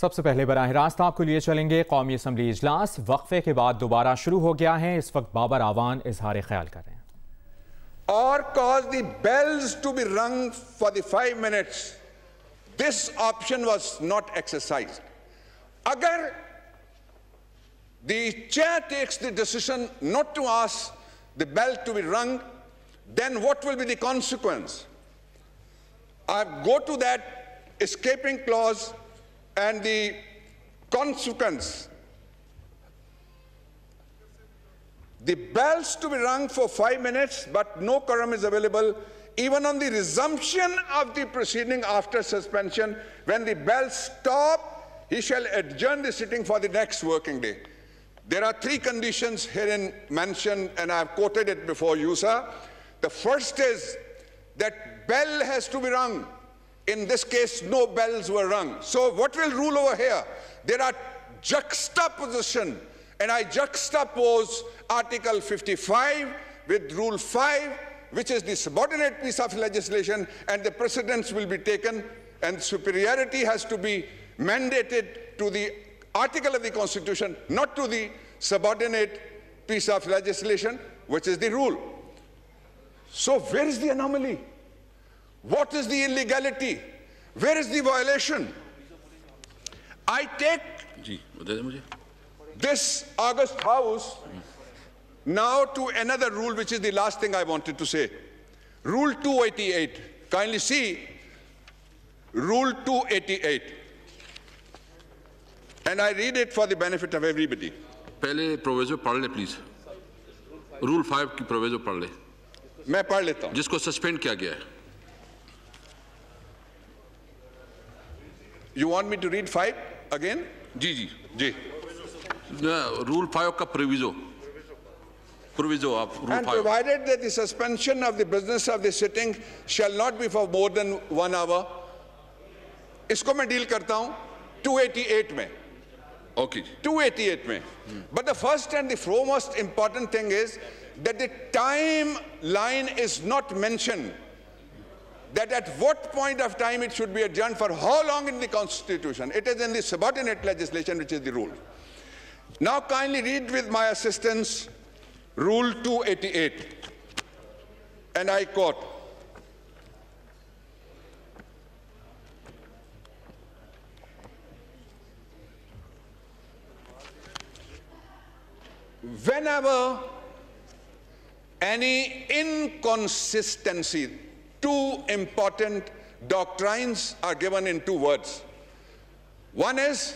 सबसे पहले बराह रास्त आपको लिए चलेंगे। कौमी असम्बली इजलास वक्फे के बाद दोबारा शुरू हो गया है। इस वक्त बाबर आवान इजहार ख्याल कर रहे हैं। Or cause the bells to be rung for the 5 minutes. This option was not exercised. Agar the chair takes the decision not to ask the bell to be rung, then what will be the consequence? I go to that escaping clause and the consequence. The bells to be rung for 5 minutes, but no quorum is available. Even on the resumption of the proceeding after suspension, when the bells stop, he shall adjourn the sitting for the next working day. There are 3 conditions herein mentioned, and I have quoted it before you, sir. The first is that bell has to be rung. In this case, no bells were rung. So what will rule over here? There are juxtaposition, and I juxtapose Article 55 with Rule 5, which is the subordinate piece of legislation, and the precedence will be taken, and superiority has to be mandated to the article of the Constitution, not to the subordinate piece of legislation, which is the rule. So where is the anomaly? What is the illegality? Where is the violation? I take this August House now to another rule, which is the last thing I wanted to say. Rule 288. Kindly see Rule 288. And I read it for the benefit of everybody. पहले proviso पढ़ ले please. Rule 5 की proviso पढ़ ले। मैं पढ़ लेता हूं। जिसको सस्पेंड किया गया है। You want me to read 5 again? Ji ji ji. Rule 5 का proviso of Rule 5. And provided that the suspension of the business of the sitting shall not be for more than 1 hour. इसको मैं deal करता हूं 288 में. Okay. 288 में. But the first and the foremost important thing is that the timeline is not mentioned. That at what point of time it should be adjourned, for how long in the Constitution. It is in the subordinate legislation, which is the rule. Now kindly read with my assistance Rule 288, and I quote, whenever any inconsistency, 2 important doctrines are given in 2 words. One is,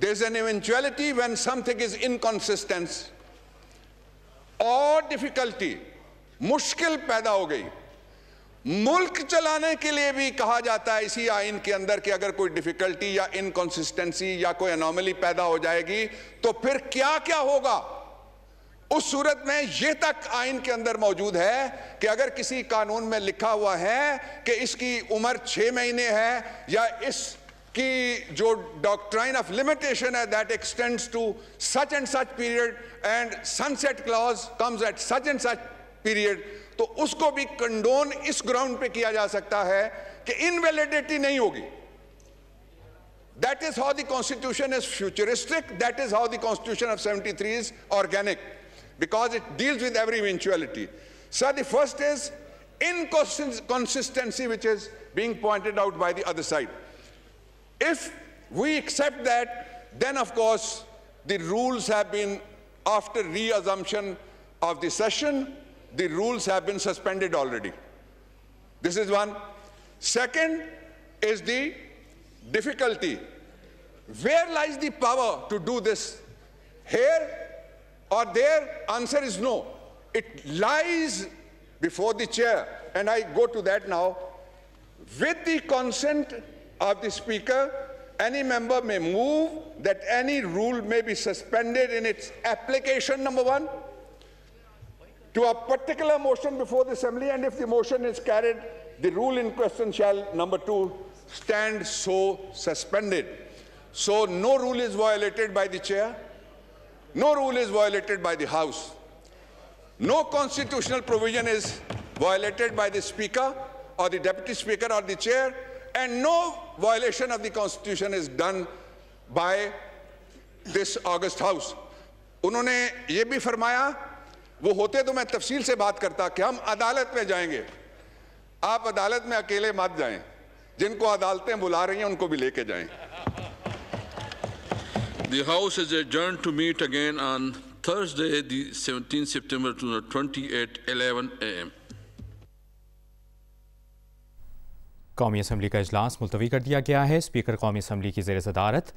there's an eventuality when something is inconsistent और difficulty, मुश्किल पैदा हो गई। मुल्क चलाने के लिए भी कहा जाता है इसी आइन के अंदर कि अगर कोई डिफिकल्टी या इनकंसिस्टेंसी या कोई एनोमली पैदा हो जाएगी तो फिर क्या क्या होगा। उस सूरत में यह तक आइन के अंदर मौजूद है कि अगर किसी कानून में लिखा हुआ है कि इसकी उम्र 6 महीने है या इस कि जो डॉक्ट्राइन ऑफ लिमिटेशन है that extends to such and such period and sunset clause comes at such and such period, तो उसको भी कंडोन इस ग्राउंड पे किया जा सकता है कि इनवैलिडिटी नहीं होगी। That is how the Constitution is futuristic. That is how the Constitution of 73 is organic, because it deals with every eventuality. So the first is inconsistency, which is being pointed out by the other side. If we accept that, then of course the rules have been, after reassumption of the session, the rules have been suspended already. This is one. Second is the difficulty. Where lies the power to do this? Here or there? Answer is no. It lies before the chair, and I go to that now. With the consent of the Speaker, any member may move that any rule may be suspended in its application, number 1, to a particular motion before the Assembly, and if the motion is carried, the rule in question shall, number 2, stand so suspended. So no rule is violated by the chair, no rule is violated by the House, no constitutional provision is violated by the Speaker or the Deputy Speaker or the chair, and no violation of the constitution is done by this August House. उन्होंने ये भी फरमाया, वो होते तो मैं तफसील से बात करता कि हम अदालत में जाएंगे। आप अदालत में अकेले मत जाएं, जिनको अदालतें बुला रही हैं उनको भी लेके जाएं। The House is adjourned to meet again on Thursday, the 17th September 2020 at 11 a.m. कौमी असम्बली का इजलास मुलतवी कर दिया गया है। स्पीकर कौमी असम्बली की ज़ेर सदारत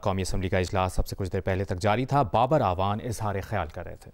कौमी असम्बली का इजलास सबसे कुछ देर पहले तक जारी था। बाबर आवान इजहार ख्याल कर रहे थे।